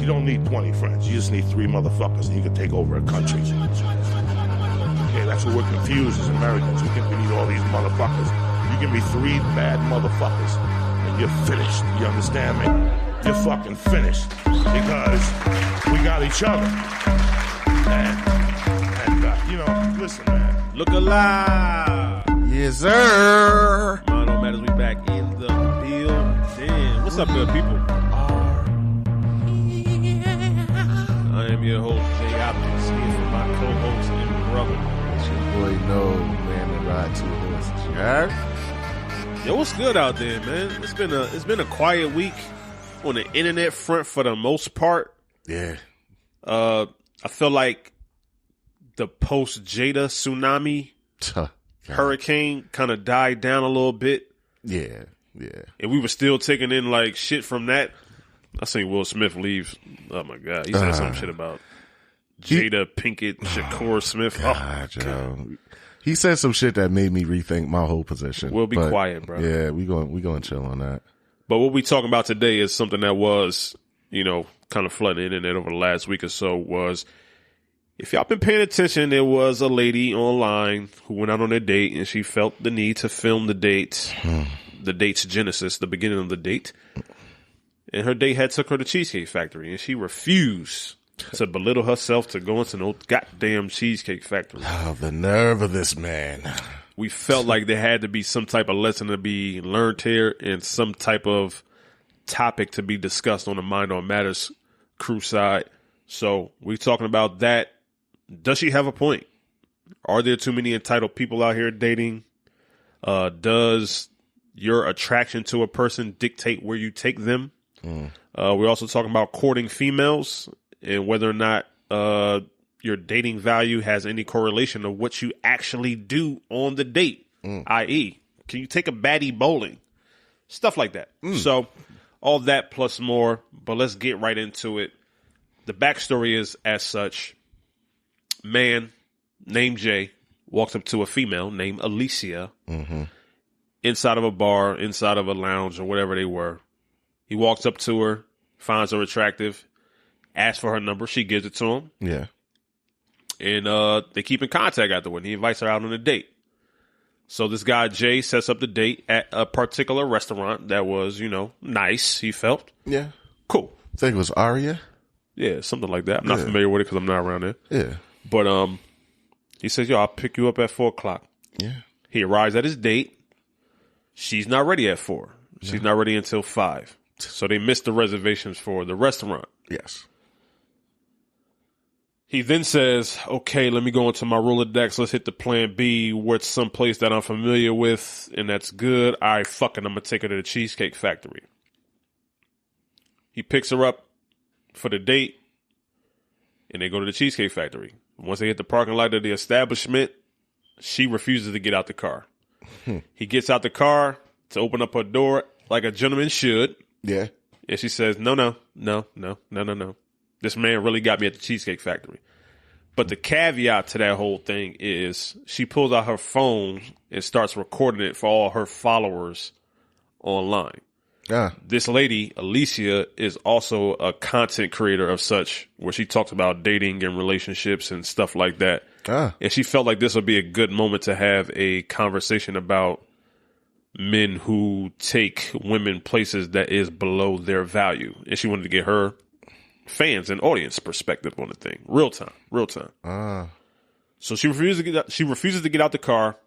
don't need 20 friends. You just need 3 motherfuckers and you can take over a country. Okay, that's what we're confused as Americans. We think we need all these motherfuckers. You give me 3 bad motherfuckers and you're finished. You understand me? You're fucking finished because we got each other. And you know, listen, man. Look alive. Yes, sir. Mind Don't Matters, we back in the building. What's up, good people? I am your host, Jay Optimus, here for my co-host and brother. It's your boy, No Man to Ride 2 Horses. You heard? Yo, what's good out there, man? It's been a quiet week on the internet front for the most part. Yeah. I feel like the post Jada tsunami hurricane kind of died down a little bit. Yeah. And we were still taking in like shit from that. I seen Will Smith leave. Oh my God. He said some shit about Jada Pinkett, Shakur Smith. God. He said some shit that made me rethink my whole position. We'll be quiet, bro. Yeah, we going to chill on that. But what we talking about today is something that was, you know, kind of flooding the internet over the last week or so. Was, if y'all been paying attention, there was a lady online who went out on a date and she felt the need to film the date, the date's genesis, the beginning of the date. And her date had took her to Cheesecake Factory and she refused to belittle herself to go into no goddamn Cheesecake Factory. Oh, the nerve of this man. We felt like there had to be some type of lesson to be learned here and some type of topic to be discussed on the Mind on Matters crew side. So we're talking about that. Does she have a point? Are there too many entitled people out here dating? Does your attraction to a person dictate where you take them? We're also talking about courting females and whether or not your dating value has any correlation to what you actually do on the date, i.e., can you take a baddie bowling? Stuff like that. So all that plus more, but let's get right into it. The backstory is as such. Man named Jay walks up to a female named Alicia inside of a bar, inside of a lounge or whatever they were. He walks up to her, finds her attractive, asks for her number. She gives it to him. Yeah. And they keep in contact afterward. He invites her out on a date. So this guy, Jay, sets up the date at a particular restaurant that was, you know, nice, he felt. Yeah. Cool. I think it was Aria. Yeah, something like that. I'm not familiar with it because I'm not around there. Yeah. But he says, yo, I'll pick you up at 4 o'clock. Yeah. He arrives at his date. She's not ready at 4. She's not ready until 5. So they missed the reservations for the restaurant. Yes. He then says, okay, let me go into my Rolodex. Let's hit the plan B. What's someplace that I'm familiar with, and that's good. All right, fucking, I'm going to take her to the Cheesecake Factory. He picks her up for the date, and they go to the Cheesecake Factory. Once they hit the parking lot of the establishment, she refuses to get out the car. He gets out the car to open up her door like a gentleman should. Yeah. And she says, no. This man really got me at the Cheesecake Factory. But the caveat to that whole thing is she pulls out her phone and starts recording it for all her followers online. This lady, Alicia, is also a content creator of such, where she talks about dating and relationships and stuff like that. And she felt like this would be a good moment to have a conversation about men who take women places that is below their value. And she wanted to get her fans and audience perspective on the thing. Real time. So she refuses to get out the car.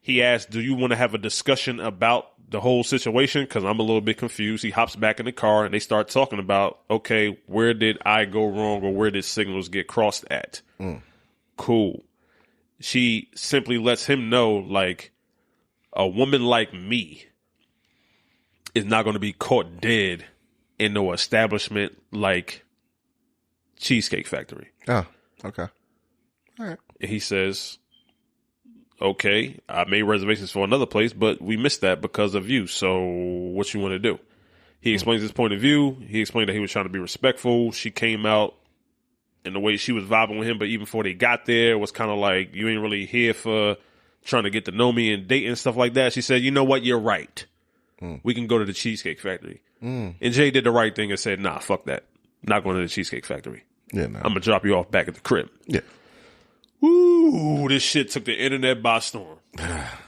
He asks, do you want to have a discussion about the whole situation? Because I'm a little bit confused. He hops back in the car and they start talking about, okay, where did I go wrong or where did signals get crossed at? Cool. She simply lets him know, like, a woman like me is not going to be caught dead in no establishment like Cheesecake Factory. Okay. All right. And he says, okay, I made reservations for another place, but we missed that because of you. So what you want to do? He explains his point of view. He explained that he was trying to be respectful. She came out in the way she was vibing with him, but even before they got there, it was kind of like, you ain't really here for trying to get to know me and date and stuff like that. She said, you know what? You're right. We can go to the Cheesecake Factory. And Jay did the right thing and said, nah, fuck that. Not going to the Cheesecake Factory. Yeah, no. I'm going to drop you off back at the crib. Yeah. Woo, this shit took the internet by storm.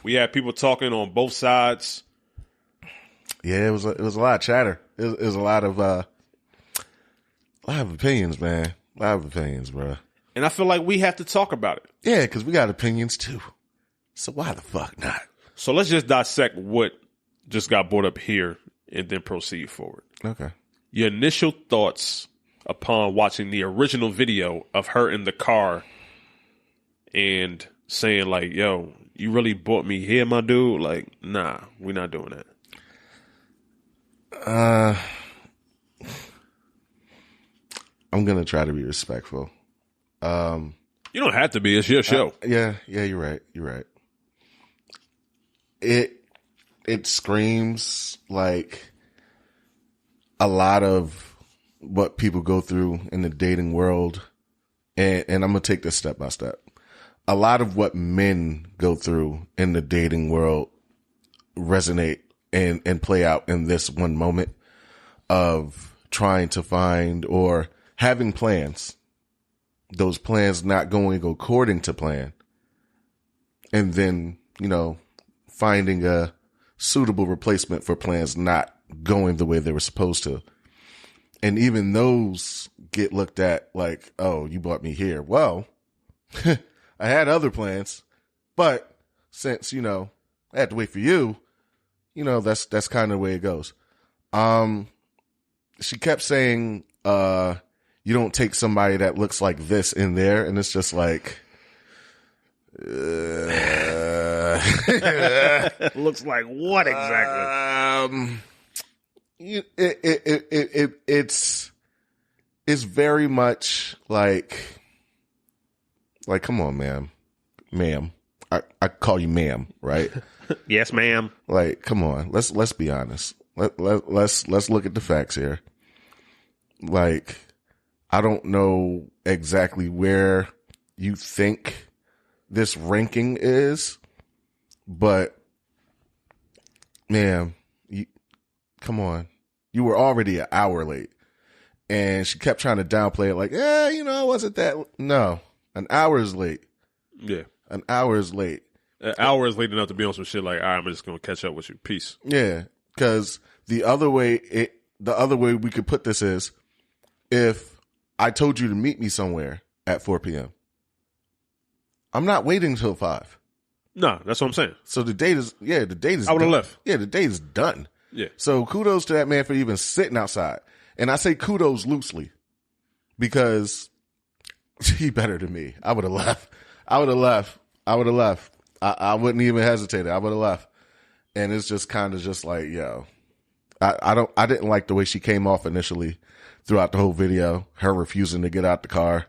We had people talking on both sides. Yeah, it was a lot of chatter. It was a lot of opinions, man. A lot of opinions, bro. And I feel like we have to talk about it. Yeah, because we got opinions too. So why the fuck not? So let's just dissect what just got brought up here and then proceed forward. Okay. Your initial thoughts upon watching the original video of her in the car and saying like, yo, you really brought me here, my dude? Like, nah, we're not doing that. I'm going to try to be respectful. You don't have to be. It's your show. Yeah, you're right. You're right. It screams like a lot of what people go through in the dating world. And I'm going to take this step by step. A lot of what men go through in the dating world resonate and play out in this one moment of trying to find or having plans, those plans not going according to plan, and then, finding a suitable replacement for plans not going the way they were supposed to. And even those get looked at like, oh, you brought me here. Well, I had other plans, but since, I had to wait for you, that's kind of the way it goes. She kept saying, you don't take somebody that looks like this in there. And it's just like, Looks like what exactly? It's very much like, come on, ma'am. I call you ma'am, right? Yes, ma'am. Like, come on. Let's be honest. Let's look at the facts here. Like, I don't know exactly where you think this ranking is, but ma'am, come on. You were already an hour late. And she kept trying to downplay it like, wasn't that? No, an hour is late. Yeah. An hour is late. An hour is late enough to be on some shit like, all right, I'm just going to catch up with you. Peace. Yeah. Because the other way we could put this is, if I told you to meet me somewhere at 4 p.m., I'm not waiting until 5. No, that's what I'm saying. So the date is I would have left. Yeah, the date is done. Yeah. So kudos to that man for even sitting outside. And I say kudos loosely because he better than me. I would have left. I wouldn't even hesitate. I would have left. And it's just kind of just like, yo, I didn't like the way she came off initially throughout the whole video, her refusing to get out the car.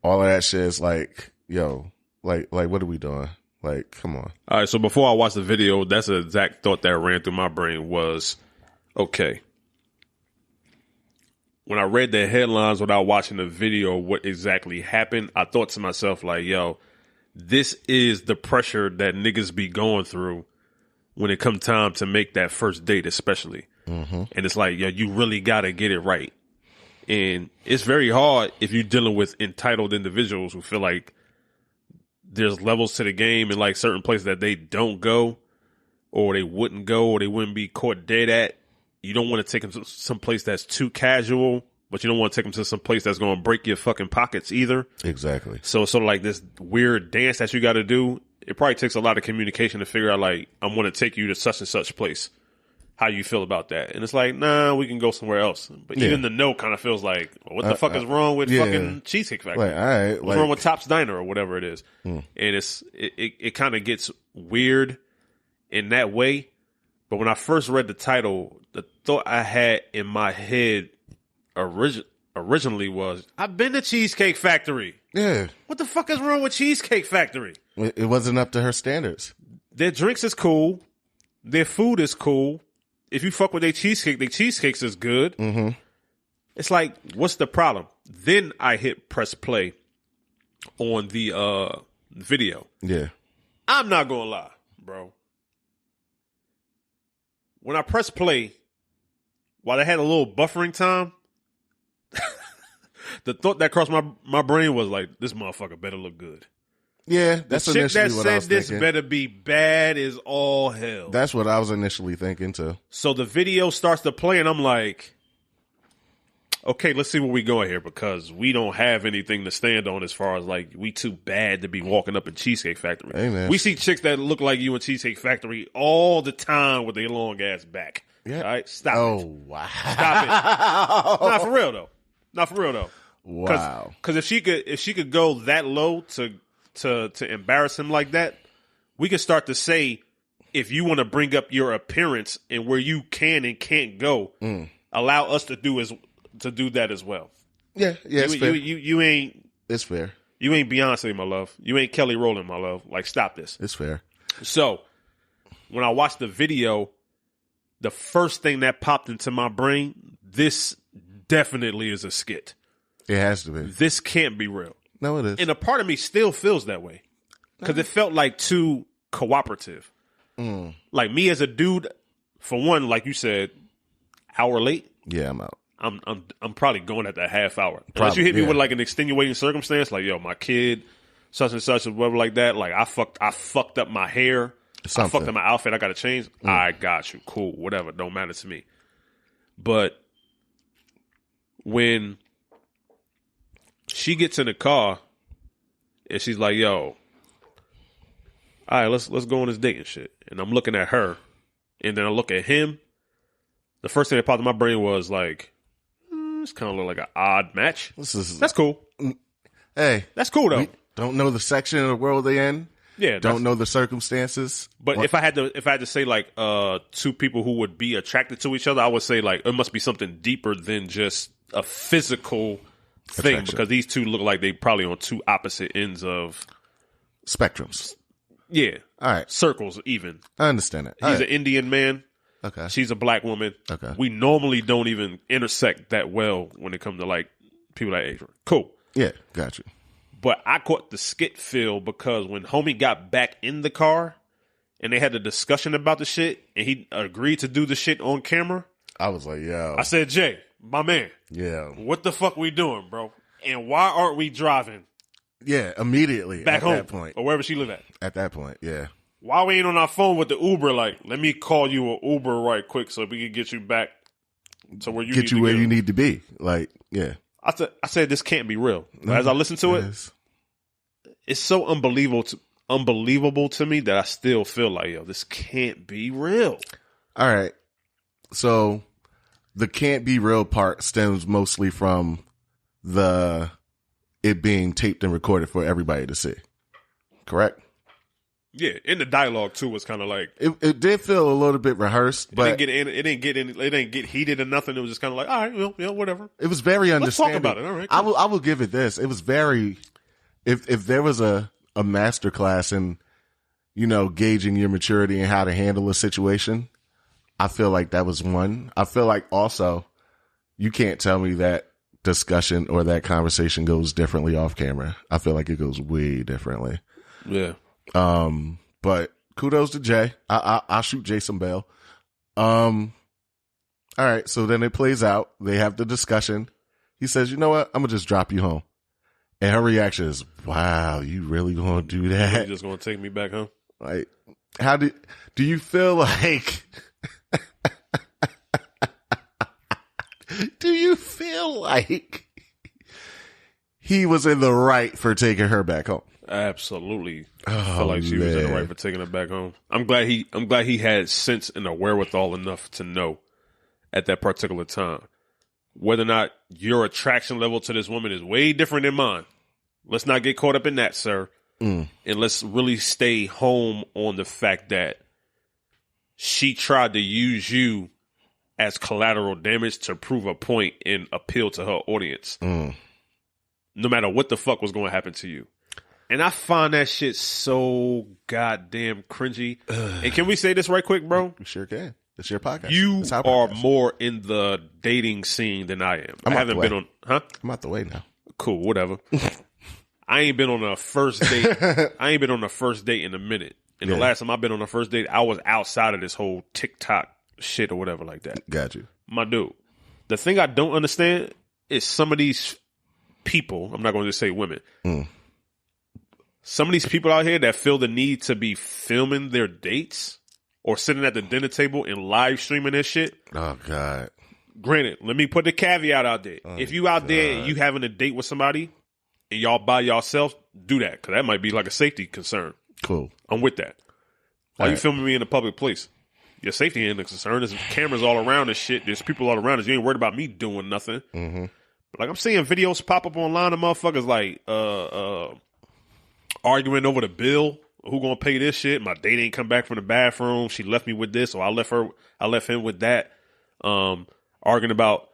All of that shit is like, yo, like what are we doing? Like, come on. All right, so before I watched the video, that's the exact thought that ran through my brain was, okay, when I read the headlines without watching the video, what exactly happened, I thought to myself, like, yo, this is the pressure that niggas be going through when it comes time to make that first date, especially. Mm-hmm. And it's like, yo, you really got to get it right. And it's very hard if you're dealing with entitled individuals who feel like there's levels to the game and like certain places that they don't go or they wouldn't go or they wouldn't be caught dead at. You don't want to take them to some place that's too casual, but you don't want to take them to some place that's going to break your fucking pockets either. Exactly. So it's sort of like this weird dance that you got to do. It probably takes a lot of communication to figure out, like, I'm going to take you to such and such place. How you feel about that? And it's like, nah, we can go somewhere else. But even the no kind of feels like, well, what the fuck is wrong with fucking Cheesecake Factory? Like, all right, what's wrong with Top's Diner or whatever it is? And it kind of gets weird in that way. But when I first read the title, the thought I had in my head originally was, I've been to Cheesecake Factory. Yeah. What the fuck is wrong with Cheesecake Factory? It wasn't up to her standards. Their drinks is cool. Their food is cool. If you fuck with their cheesecakes is good. Mm-hmm. It's like, what's the problem? Then I hit press play on the video. Yeah. I'm not going to lie, bro. When I press play, while I had a little buffering time, the thought that crossed my brain was like, this motherfucker better look good. Yeah, that's the chick initially that what said I was this thinking. better be bad as all hell. That's what I was initially thinking too. So the video starts to play, and I'm like, okay, let's see where we going here, because we don't have anything to stand on as far as like we too bad to be walking up in Cheesecake Factory. Hey, man. We see chicks that look like you in Cheesecake Factory all the time with their long ass back. Yeah. All right, stop it. Oh wow. Stop it. Not for real though. Not for real though. Wow. Because if she could go that low to embarrass him like that, we could start to say, if you want to bring up your appearance and where you can and can't go, allow us to do that as well. Yeah, it's fair. You ain't. It's fair. You ain't Beyonce, my love. You ain't Kelly Rowland, my love. Like, stop this. It's fair. So, when I watched the video, the first thing that popped into my brain, this definitely is a skit. It has to be. This can't be real. No, it is. And a part of me still feels that way. Because it felt like too cooperative. Like, me as a dude, for one, like you said, hour late. Yeah, I'm out. I'm probably going at that half hour. Unless you hit me with like an extenuating circumstance, like, yo, my kid, such and such, or whatever like that. Like, I fucked up my hair. Something. I fucked up my outfit. I got to change. I got you. Cool. Whatever. Don't matter to me. But when she gets in the car and she's like, yo, all right, let's go on this date and shit. And I'm looking at her, and then I look at him. The first thing that popped in my brain was like, this kind of look like an odd match. That's cool. Hey, that's cool though. We don't know the section of the world they in. Yeah, don't know the circumstances. But if I had to say like two people who would be attracted to each other, I would say like it must be something deeper than just a physical thing, attraction. because these two look like they probably on two opposite ends of spectrums. Yeah. All right. Circles even. I understand it. He's an Indian man. Okay. She's a black woman. Okay. We normally don't even intersect that well when it comes to like people that age. Cool. Yeah, got you. But I caught the skit feel because when homie got back in the car and they had a discussion about the shit and he agreed to do the shit on camera, I was like, yo. I said, Jay, my man. Yeah. What the fuck we doing, bro? And why aren't we driving? Yeah, immediately back at home that point. Or wherever she live at. At that point, yeah. Why we ain't on our phone with the Uber? Like, let me call you an Uber right quick so we can get you back to where you get need you to where go. you need to be. Like, yeah. I said this can't be real. As I listen to it, it's so unbelievable to me that I still feel like, yo, this can't be real. All right. So the can't be real part stems mostly from it being taped and recorded for everybody to see. Correct? Yeah, in the dialogue too was kind of like it did feel a little bit rehearsed, but it didn't get heated or nothing. It was just kind of like, all right, well, whatever. It was very understanding. Let's talk about it. All right, cool. I will give it this. It was very. If there was a master class in, gauging your maturity and how to handle a situation, I feel like that was one. I feel like also, you can't tell me that discussion or that conversation goes differently off camera. I feel like it goes way differently. Yeah. But kudos to Jay. I'll shoot Jay some bail. All right. So then it plays out. They have the discussion. He says, you know what? I'm gonna just drop you home. And her reaction is, wow, you really gonna do that? You're just gonna take me back home? Like, how do you feel like, do you feel like he was in the right for taking her back home? Absolutely. I feel like she was in the right for taking her back home. I'm glad he had sense and a wherewithal enough to know at that particular time whether or not your attraction level to this woman is way different than mine. Let's not get caught up in that, sir. And let's really stay home on the fact that she tried to use you as collateral damage to prove a point and appeal to her audience. No matter what the fuck was going to happen to you. And I find that shit so goddamn cringy. And can we say this right quick, bro? You sure can. It's your podcast. You it's our are podcast. more in the dating scene than I am. I haven't been on, huh? I'm out the way now. Cool, whatever. I ain't been on a first date. I ain't been on a first date in a minute. And the last time I've been on a first date, I was outside of this whole TikTok shit or whatever like that. Got you. My dude. The thing I don't understand is some of these people, I'm not going to just say women, some of these people out here that feel the need to be filming their dates or sitting at the dinner table and live streaming this shit. Oh, God. Granted, let me put the caveat out there. If you out there and you having a date with somebody and y'all by yourself, do that, because that might be like a safety concern. Cool. I'm with that. Why you filming me in a public place? Your safety ain't a concern. There's cameras all around and shit. There's people all around us. You ain't worried about me doing nothing. Mm-hmm. But like I'm seeing videos pop up online of motherfuckers like arguing over the bill. Who gonna pay this shit? My date ain't come back from the bathroom. She left me with this, or I left him with that. Arguing about,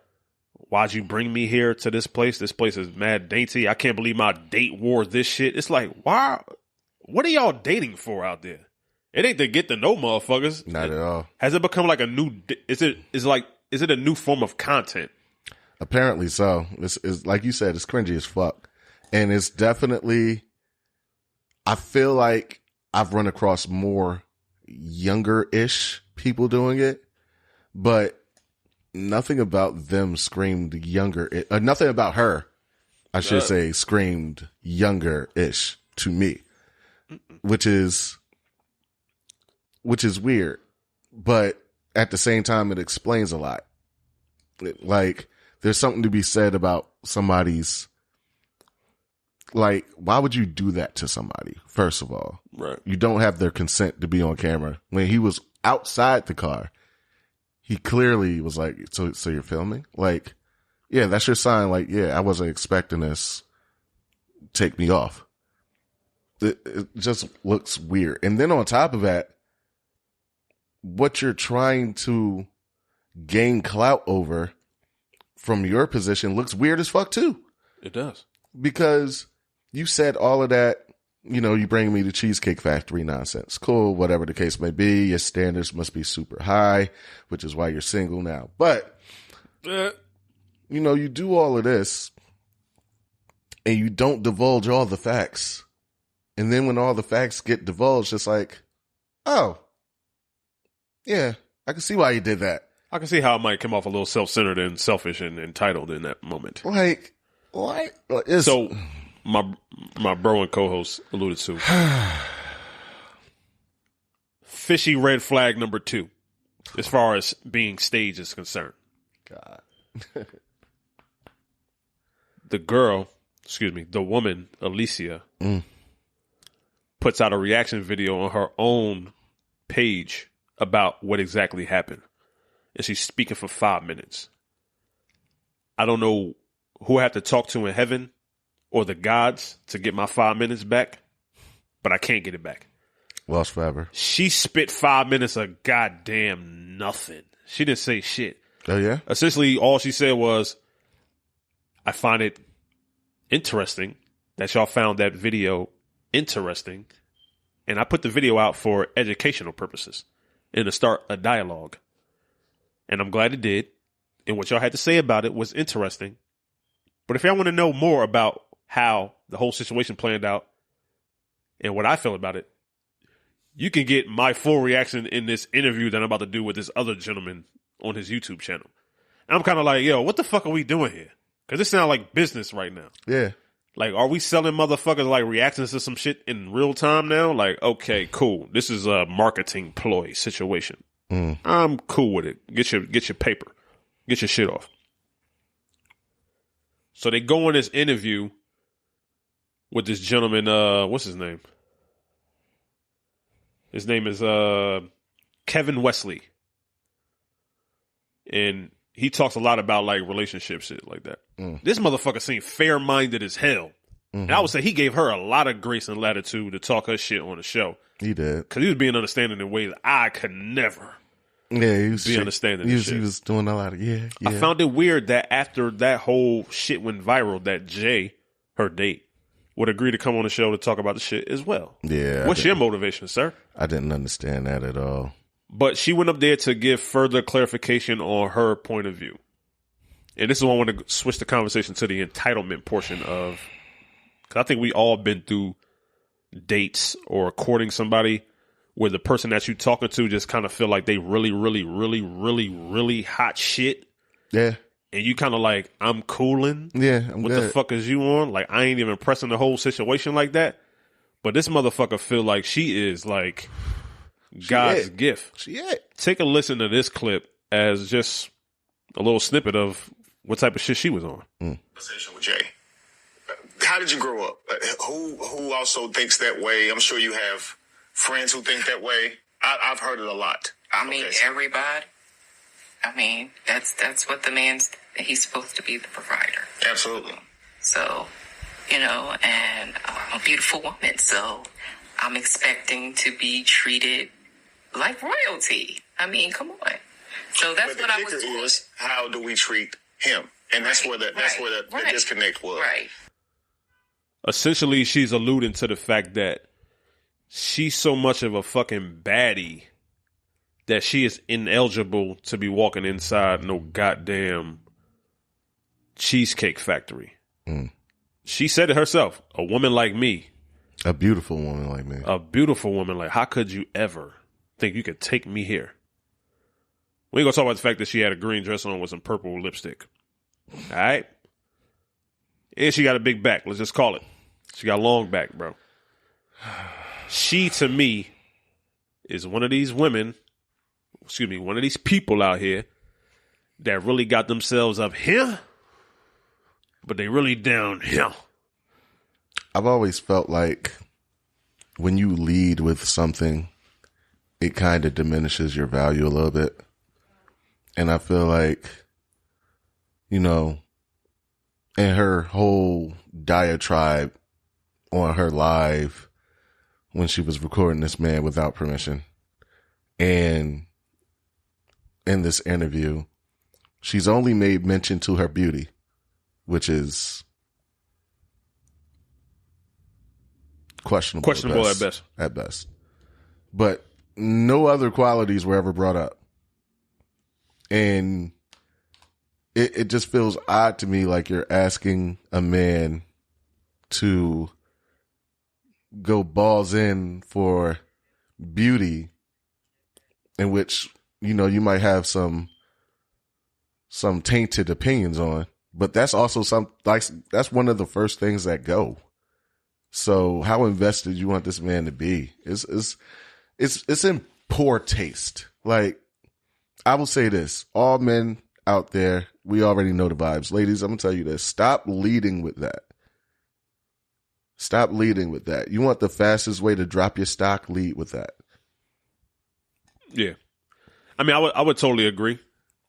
why'd you bring me here to this place? This place is mad dainty. I can't believe my date wore this shit. It's like, why? What are y'all dating for out there? It ain't to get to know motherfuckers. Not at all. Has it become like a new? Is it a new form of content? Apparently so. It's like you said, it's cringy as fuck, and it's definitely. I feel like I've run across more younger-ish people doing it, but nothing about them screamed younger. Nothing about her, I should say, screamed younger-ish to me, which is weird, but at the same time, it explains a lot. Like, there's something to be said about somebody's, like, why would you do that to somebody, first of all? Right. You don't have their consent to be on camera. When he was outside the car, he clearly was like, so you're filming? Like, yeah, that's your sign. Like, yeah, I wasn't expecting this. Take me off. It just looks weird. And then on top of that, what you're trying to gain clout over from your position looks weird as fuck too. It does. Because you said all of that, you bring me to Cheesecake Factory nonsense. Cool, whatever the case may be. Your standards must be super high, which is why you're single now. But, you do all of this and you don't divulge all the facts. And then when all the facts get divulged, it's like, oh, yeah, I can see why you did that. I can see how it might come off a little self-centered and selfish and entitled in that moment. Like, what? So, my bro and co-host alluded to fishy red flag number 2, as far as being staged is concerned. God. The woman, Alicia, puts out a reaction video on her own page about what exactly happened. And she's speaking for 5 minutes. I don't know who I have to talk to in heaven or the gods to get my 5 minutes back, but I can't get it back. Lost forever. She spit 5 minutes of goddamn nothing. She didn't say shit. Oh, yeah? Essentially, all she said was, I find it interesting that y'all found that video interesting, and I put the video out for educational purposes and to start a dialogue. And I'm glad it did. And what y'all had to say about it was interesting. But if y'all want to know more about how the whole situation planned out and what I feel about it, you can get my full reaction in this interview that I'm about to do with this other gentleman on his YouTube channel. And I'm kind of like, yo, what the fuck are we doing here? Because this sounds like business right now. Yeah. Like, are we selling motherfuckers like reactions to some shit in real time now? Like, okay, cool. This is a marketing ploy situation. I'm cool with it. Get your paper. Get your shit off. So they go on this interview with this gentleman, what's his name? His name is Kevin Wesley. And he talks a lot about like relationship shit like that. This motherfucker seemed fair-minded as hell. And I would say he gave her a lot of grace and latitude to talk her shit on the show. He did. Because he was being understanding in ways I could never be understanding. He was doing a lot of, yeah. I found it weird that after that whole shit went viral, that Jay, her date, would agree to come on the show to talk about the shit as well. Yeah. What's your motivation, sir? I didn't understand that at all. But she went up there to give further clarification on her point of view. And this is why I want to switch the conversation to the entitlement portion of, because I think we all been through dates or courting somebody where the person that you talking to just kind of feel like they really, really, really, really, really hot shit. Yeah. and you kind of like, I'm cooling. Yeah, I'm what good. the fuck is you on? Like, I ain't even pressing the whole situation like that. But this motherfucker feel like she is like God's gift. She it. Take a listen to this clip as just a little snippet of what type of shit she was on. Conversation with Jay. How did you grow up? Who also thinks that way? I'm sure you have friends who think that way. I've heard it a lot. I mean, everybody. I mean, that's what the man's, he's supposed to be the provider. Absolutely. So, you know, and I'm a beautiful woman, so I'm expecting to be treated like royalty. I mean, come on. So that's what I was doing. Is, how do we treat him? And that's where the disconnect was. Right. Essentially, she's alluding to the fact that she's so much of a fucking baddie that she is ineligible to be walking inside no goddamn Cheesecake Factory. She said it herself. A woman like me. A beautiful woman like me. A beautiful woman like, how could you ever think you could take me here? We ain't gonna talk about the fact that she had a green dress on with some purple lipstick. All right? And she got a big back. Let's just call it. She got a long back, bro. She, to me, is one of these women, one of these people out here that really got themselves up here, but they really down here. I've always felt like when you lead with something, it kind of diminishes your value a little bit. And I feel like, you know, in her whole diatribe on her live when she was recording this man without permission, and in this interview, she's only made mention to her beauty, which is questionable at best. At best. But no other qualities were ever brought up. And it just feels odd to me, like you're asking a man to go balls in for beauty, in which, you know, you might have some tainted opinions on, but that's also that's one of the first things that go. So how invested you want this man to be? It's in poor taste. Like, I will say this, all men out there, we already know the vibes. Ladies, I'm gonna tell you this. Stop leading with that. Stop leading with that. You want the fastest way to drop your stock, lead with that. Yeah. I mean, I would totally agree.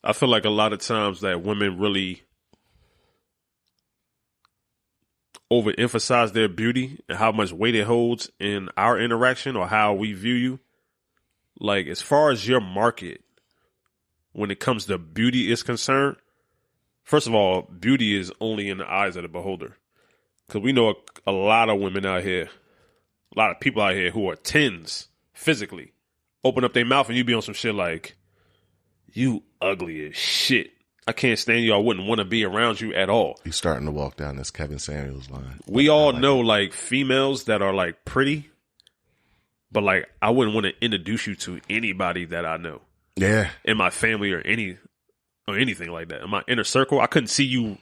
I feel like a lot of times that women really overemphasize their beauty and how much weight it holds in our interaction or how we view you. Like, as far as your market, when it comes to beauty is concerned, first of all, beauty is only in the eyes of the beholder. Because we know a lot of women out here, a lot of people out here who are 10s physically, open up their mouth and you be on some shit like, you ugly as shit. I can't stand you. I wouldn't want to be around you at all. You're starting to walk down this Kevin Samuels line. We all know like females that are like pretty, but like I wouldn't want to introduce you to anybody that I know. Yeah. In my family or anything like that. In my inner circle, I couldn't see you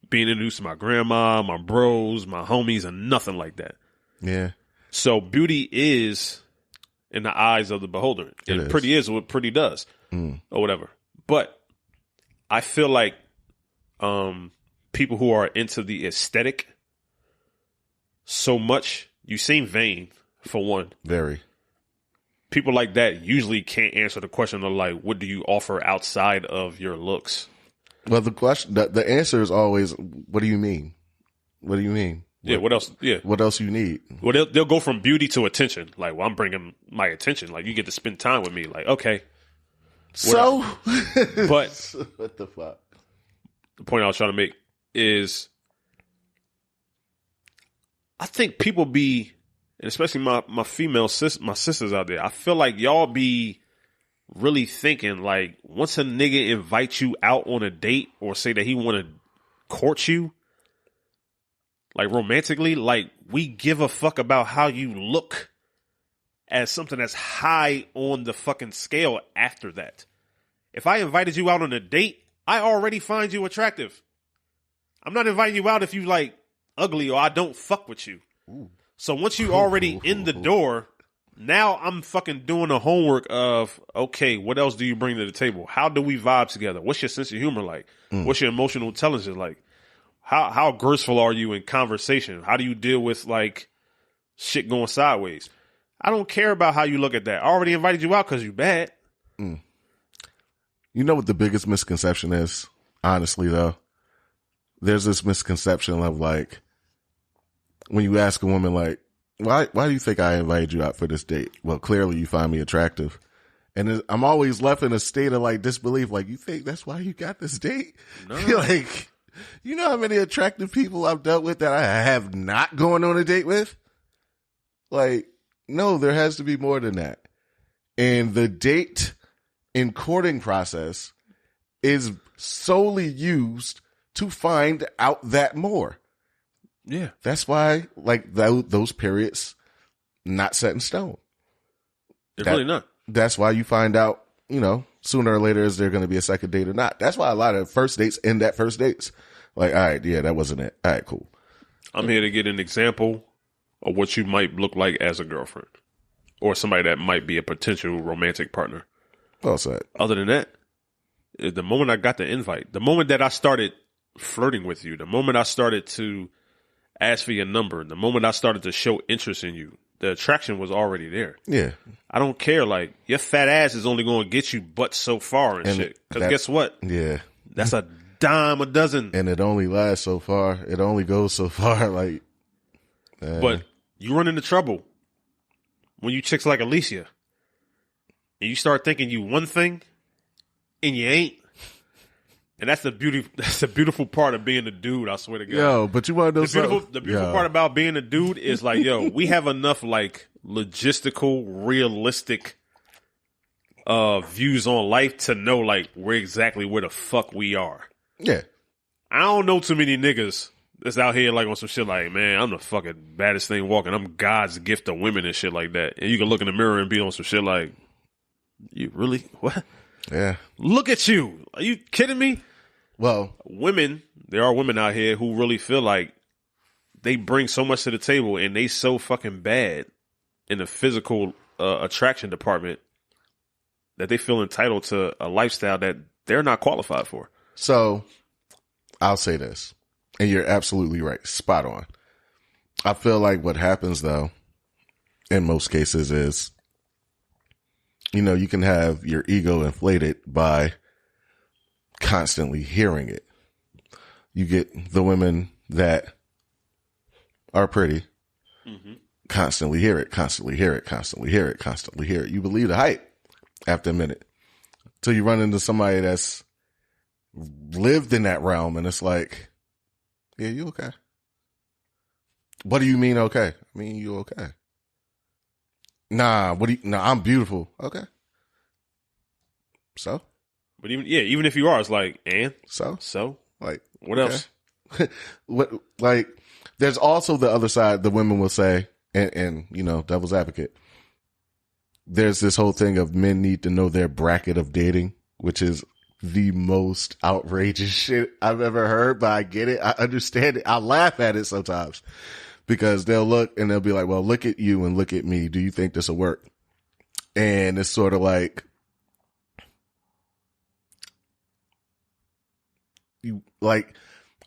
being introduced to my grandma, my bros, my homies, and nothing like that. Yeah. So beauty is in the eyes of the beholder. And pretty is what pretty does. Or whatever. But I feel like people who are into the aesthetic so much, you seem vain, for one. Very. People like that usually can't answer the question of like, what do you offer outside of your looks? Well, the answer is always, what do you mean? What do you mean? Yeah, what else? Yeah. What else you need? Well, they'll go from beauty to attention. Like, well, I'm bringing my attention. Like, you get to spend time with me. Like, okay. So? But what the fuck? The point I was trying to make is I think people be, and especially my female my sisters out there, I feel like y'all be really thinking like once a nigga invites you out on a date or say that he want to court you, like romantically, like we give a fuck about how you look as something that's high on the fucking scale after that. If I invited you out on a date I already find you attractive. I'm not inviting you out if you like ugly or I don't fuck with you. Ooh. So once you already in the door, now I'm fucking doing the homework of, okay, what else do you bring to the table? How do we vibe together? What's your sense of humor like? What's your emotional intelligence like? How graceful are you in conversation? How do you deal with like shit going sideways? I don't care about how you look at that. I already invited you out because you bad. You know what the biggest misconception is? Honestly, though, there's this misconception of like, when you ask a woman like, why do you think I invited you out for this date? Well, clearly you find me attractive. And I'm always left in a state of like disbelief. Like, you think that's why you got this date? No. Like, you know how many attractive people I've dealt with that I have not going on a date with? Like, no, there has to be more than that. And the date and courting process is solely used to find out that more. Yeah. That's why, like, those periods not set in stone. They're really not. That's why you find out, you know, sooner or later, is there going to be a second date or not? That's why a lot of first dates end at first dates. Like, all right, yeah, that wasn't it. All right, cool. I'm here to get an example of what you might look like as a girlfriend or somebody that might be a potential romantic partner. Well said. Other than that, the moment I got the invite, the moment that I started flirting with you, the moment I started to ask for your number, the moment I started to show interest in you, the attraction was already there. Yeah. I don't care. Like, your fat ass is only going to get you but so far and shit. Because guess what? Yeah. That's a dime a dozen. And it only lasts so far. It only goes so far. Like, but you run into trouble when you chicks like Alicia and you start thinking you one thing and you ain't. And that's the beauty. That's the beautiful part of being a dude. I swear to God. Yo, but you want to know something? The beautiful part about being a dude is like, yo, we have enough like logistical, realistic views on life to know like we're exactly where the fuck we are. Yeah. I don't know too many niggas that's out here like on some shit like, man, I'm the fucking baddest thing walking. I'm God's gift to women and shit like that. And you can look in the mirror and be on some shit like, you really what? Yeah. Look at you. Are you kidding me? Well, there are women out here who really feel like they bring so much to the table and they so fucking bad in the physical attraction department that they feel entitled to a lifestyle that they're not qualified for. So I'll say this, and you're absolutely right. Spot on. I feel like what happens though, in most cases is, you know, you can have your ego inflated by constantly hearing it. You get the women that are pretty, constantly hear it, constantly hear it, constantly hear it, constantly hear it. You believe the hype after a minute till you run into somebody that's lived in that realm and it's like, yeah, you okay? What do you mean okay? I mean, you okay? Nah, I'm beautiful. Okay. So? But even if you are, it's like, and? So? Like, what else? Like, there's also the other side, the women will say, and, you know, devil's advocate, there's this whole thing of men need to know their bracket of dating, which is the most outrageous shit I've ever heard, but I get it. I understand it. I laugh at it sometimes because they'll look and they'll be like, well, look at you and look at me. Do you think this will work? And it's sort of like,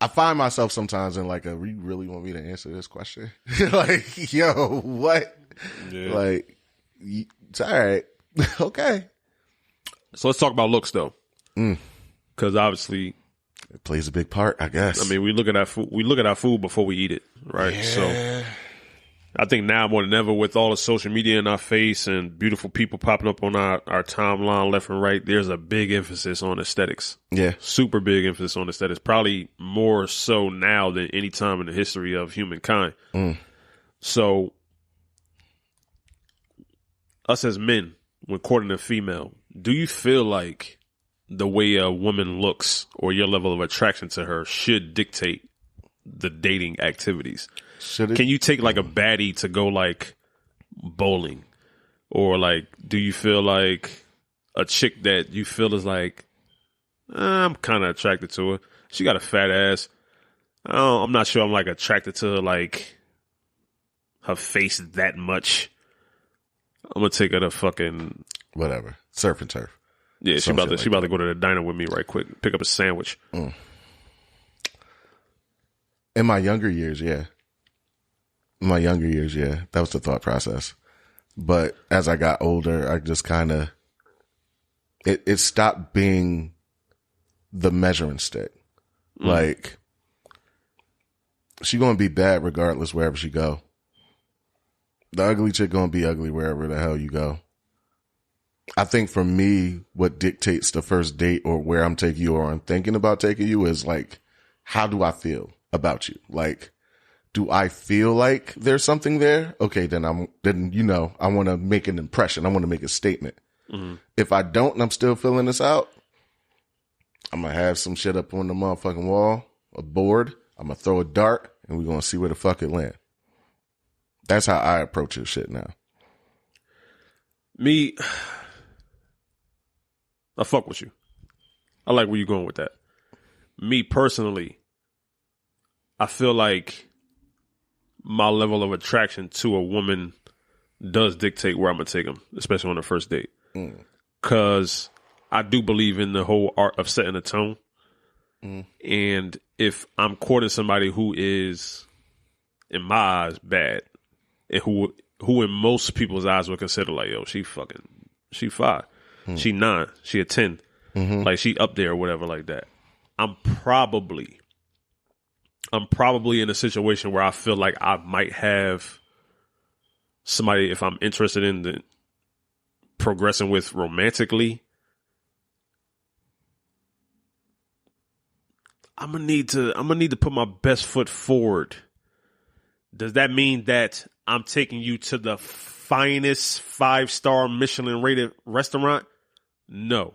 I find myself sometimes in like you really want me to answer this question? Like, yo, what? Yeah. Like, it's all right. Okay. So let's talk about looks though. Because obviously it plays a big part, I guess. I mean, we look at our food before we eat it, right? Yeah. So I think now more than ever, with all the social media in our face and beautiful people popping up on our timeline left and right, there's a big emphasis on aesthetics. Yeah. Super big emphasis on aesthetics. Probably more so now than any time in the history of humankind. So us as men, when courting a female, do you feel like the way a woman looks or your level of attraction to her should dictate the dating activities? Can you take like a baddie to go like bowling? Or like, do you feel like a chick that you feel is like, I'm kind of attracted to her. She got a fat ass. I'm not sure I'm like attracted to like her face that much. I'm gonna take her to fucking whatever, surf and turf. Yeah, she about to go to the diner with me right quick, pick up a sandwich. In my younger years, yeah. That was the thought process. But as I got older, I just kind of it stopped being the measuring stick. Like, she gonna be bad regardless wherever she go. The ugly chick gonna be ugly wherever the hell you go. I think for me, what dictates the first date or where I'm taking you or I'm thinking about taking you is like, how do I feel about you? Like, do I feel like there's something there? Okay, then I want to make an impression. I want to make a statement. If I don't and I'm still filling this out, I'm going to have some shit up on the motherfucking wall, a board. I'm going to throw a dart and we're going to see where the fuck it land. That's how I approach this shit now. Me, I fuck with you. I like where you're going with that. Me personally, I feel like my level of attraction to a woman does dictate where I'm going to take them, especially on the first date. Because I do believe in the whole art of setting a tone. And if I'm courting somebody who is, in my eyes, bad, and who in most people's eyes would consider like, yo, she 5, she 9, she a 10, like she up there or whatever like that. I'm probably in a situation where I feel like I might have somebody, if I'm interested in the progressing with romantically, I'm gonna need to put my best foot forward. Does that mean that I'm taking you to the finest 5-star Michelin rated restaurant? No.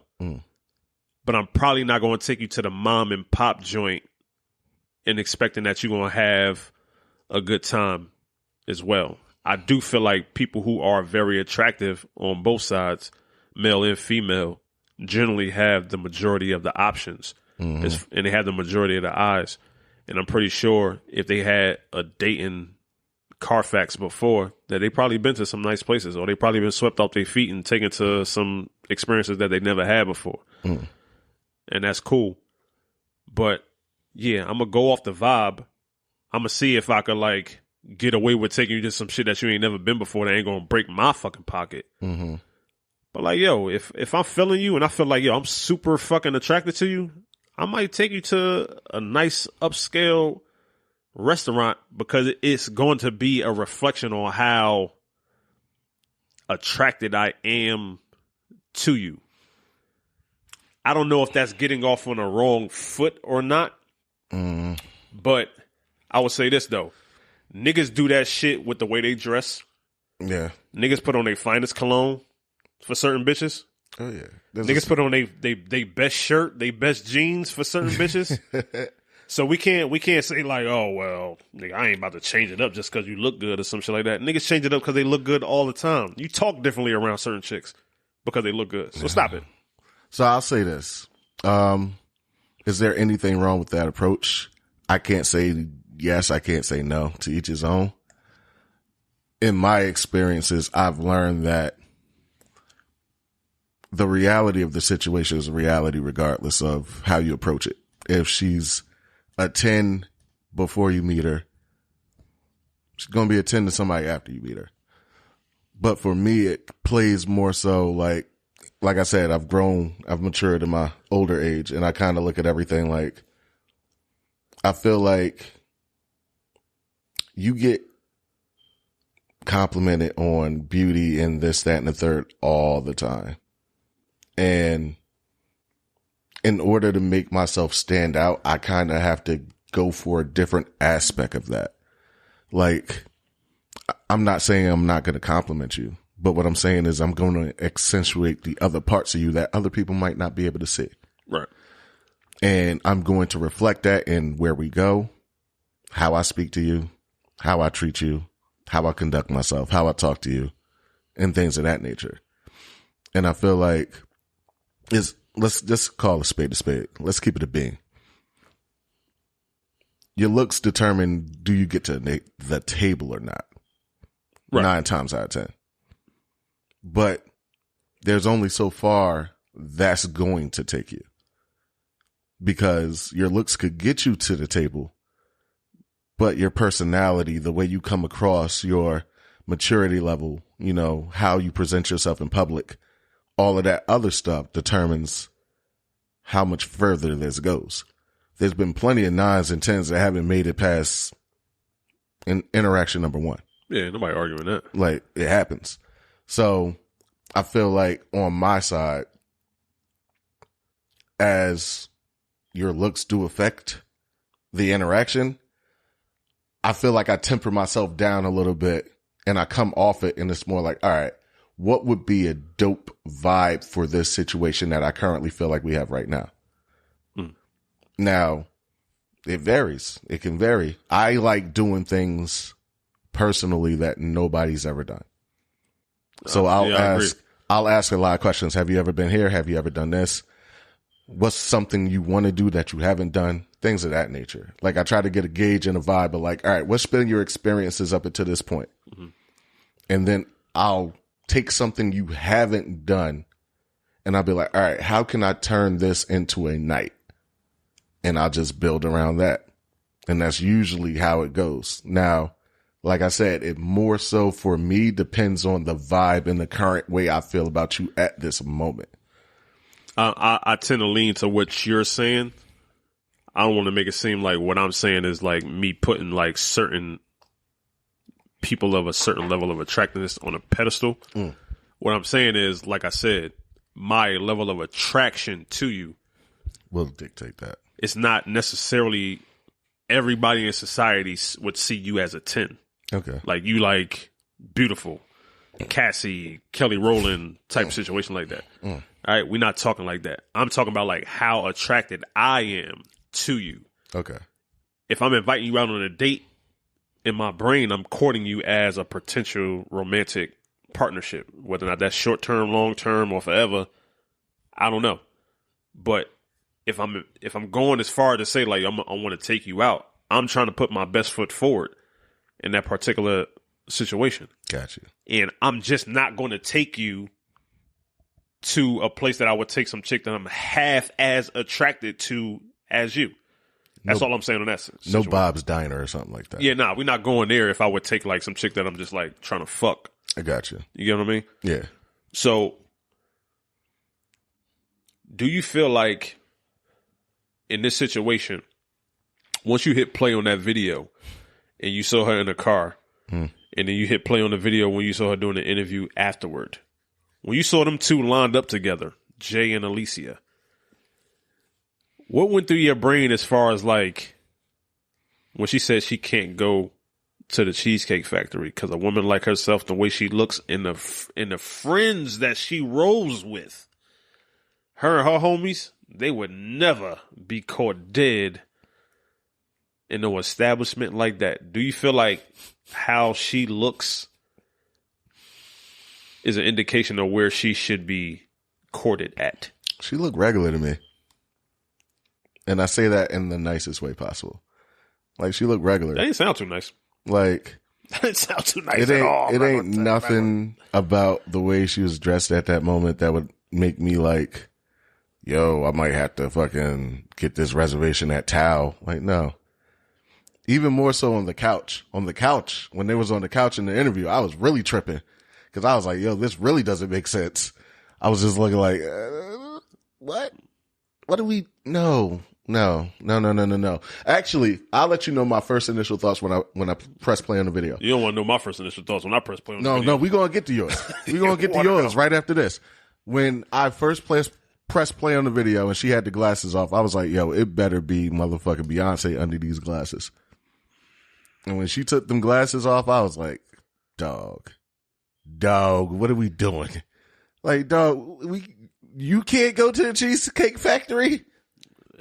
But I'm probably not going to take you to the mom and pop joint and expecting that you're going to have a good time as well. I do feel like people who are very attractive on both sides, male and female, generally have the majority of the options and they have the majority of the eyes. And I'm pretty sure if they had a dating Carfax before, that they probably been to some nice places, or they probably been swept off their feet and taken to some experiences that they never had before. And that's cool. But yeah, I'm going to go off the vibe. I'm going to see if I could like get away with taking you to some shit that you ain't never been before that ain't going to break my fucking pocket. But like, yo, if I'm feeling you and I feel like, yo, I'm super fucking attracted to you, I might take you to a nice upscale restaurant because it's going to be a reflection on how attracted I am to you. I don't know if that's getting off on a wrong foot or not, but I would say this though. Niggas do that shit with the way they dress. Yeah. Niggas put on their finest cologne for certain bitches. Oh yeah. Niggas put on they best shirt, they best jeans for certain bitches. So we can't say like, oh well, nigga, I ain't about to change it up just because you look good or some shit like that. Niggas change it up because they look good all the time. You talk differently around certain chicks because they look good. So stop it. So I'll say this. Is there anything wrong with that approach? I can't say yes, I can't say no, to each his own. In my experiences, I've learned that the reality of the situation is a reality regardless of how you approach it. If she's a 10 before you meet her, she's going to be a 10 to somebody after you meet her. But for me, it plays more so like I said, I've matured in my older age, and I kind of look at everything like, I feel like you get complimented on beauty and this, that, and the third all the time. And in order to make myself stand out, I kind of have to go for a different aspect of that. Like, I'm not saying I'm not going to compliment you, but what I'm saying is I'm going to accentuate the other parts of you that other people might not be able to see. Right. And I'm going to reflect that in where we go, how I speak to you, how I treat you, how I conduct myself, how I talk to you, and things of that nature. And I feel like let's just call a spade a spade. Let's keep it a being. Your looks determine do you get to the table or not. Right. 9 times out of 10. But there's only so far that's going to take you. Because your looks could get you to the table, but your personality, the way you come across, your maturity level, you know, how you present yourself in public, all of that other stuff determines how much further this goes. There's been plenty of 9s and 10s that haven't made it past interaction number 1. Yeah, nobody arguing that. Like, it happens. So I feel like on my side, as your looks do affect the interaction, I feel like I temper myself down a little bit and I come off it and it's more like, all right, what would be a dope vibe for this situation that I currently feel like we have right now? Now, it varies. It can vary. I like doing things personally that nobody's ever done. So I'll ask a lot of questions. Have you ever been here? Have you ever done this? What's something you want to do that you haven't done? Things of that nature. Like, I try to get a gauge and a vibe of like, all right, what's been your experiences up until this point? Mm-hmm. And then I'll take something you haven't done and I'll be like, all right, how can I turn this into a night? And I'll just build around that. And that's usually how it goes. Now, like I said, it more so for me depends on the vibe and the current way I feel about you at this moment. I tend to lean to what you're saying. I don't want to make it seem like what I'm saying is like me putting like certain people of a certain level of attractiveness on a pedestal. What I'm saying is, like I said, my level of attraction to you will dictate that. It's not necessarily everybody in society would see you as a 10. Okay. Like, you like beautiful, Cassie, Kelly Rowland type situation like that. All right. We're not talking like that. I'm talking about like how attracted I am to you. Okay. If I'm inviting you out on a date, in my brain, I'm courting you as a potential romantic partnership, whether or not that's short term, long term, or forever. I don't know. But if I'm going as far to say like I want to take you out, I'm trying to put my best foot forward in that particular situation. Gotcha. And I'm just not going to take you to a place that I would take some chick that I'm half as attracted to as you. That's all I'm saying on that situation. No Bob's Diner or something like that. Yeah, nah, we're not going there if I would take like some chick that I'm just like trying to fuck. I got you. You get what I mean? Yeah. So, do you feel like in this situation, once you hit play on that video and you saw her in the car, and then you hit play on the video when you saw her doing the interview afterward, when you saw them two lined up together, Jay and Alicia, what went through your brain as far as like when she said she can't go to the Cheesecake Factory because a woman like herself, the way she looks in the friends that she rolls with, her and her homies, they would never be caught dead in no establishment like that. Do you feel like how she looks is an indication of where she should be courted at? She looked regular to me. And I say that in the nicest way possible. Like, she looked regular. That didn't sound too nice. Like, that didn't sound too nice at all. It ain't nothing about the way she was dressed at that moment that would make me like, yo, I might have to fucking get this reservation at Tao. Like, no. Even more so on the couch. On the couch, when they was on the couch in the interview, I was really tripping. Because I was like, yo, this really doesn't make sense. I was just looking like, what? What do we... No. Actually, I'll let you know my first initial thoughts when I press play on the video. You don't want to know my first initial thoughts when I press play on the video. No, we're going to get to yours. We're going to get to yours right after this. When I first press play on the video and she had the glasses off, I was like, yo, it better be motherfucking Beyonce under these glasses. And when she took them glasses off, I was like, dog, what are we doing? Like, dog, you can't go to the Cheesecake Factory?